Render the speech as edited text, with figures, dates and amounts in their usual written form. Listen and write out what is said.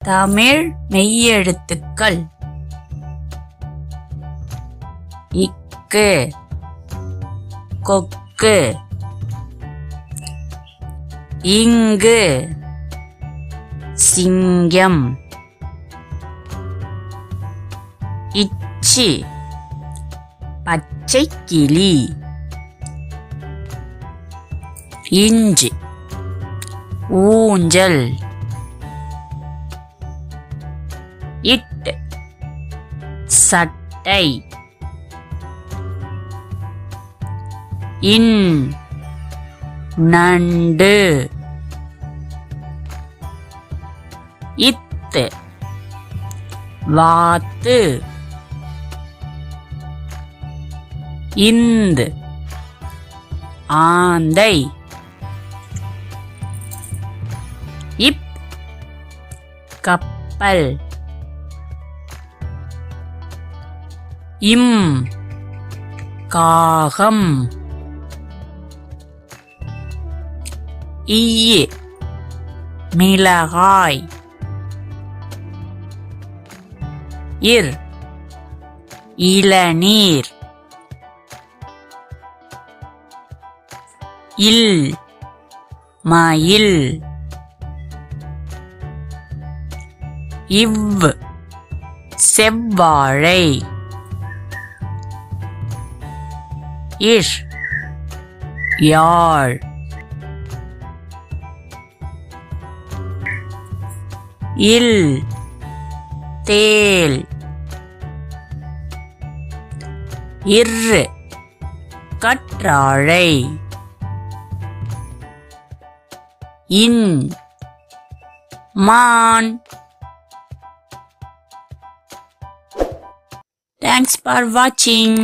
தமிழ் மெய்யெழுத்துக்கள் இக்கு, கொக்கு, இங்கு, சிங்கம், இச்சி, பச்சை கிளி, இஞ்சி, ஊஞ்சல், இட்டு, சட்டை, இன், நண்டு, இத்து, வாத்து, இந்து, ஆந்தை, இப், கப்பல், இம், காகம், ஈ, மிளகாய், இர், இளநீர், இல், மயில், இவ், செவ்வாழை, இஷ், யாழ், இல், தேல், இர், கற்றாழை, இன், மான். Thanks for watching.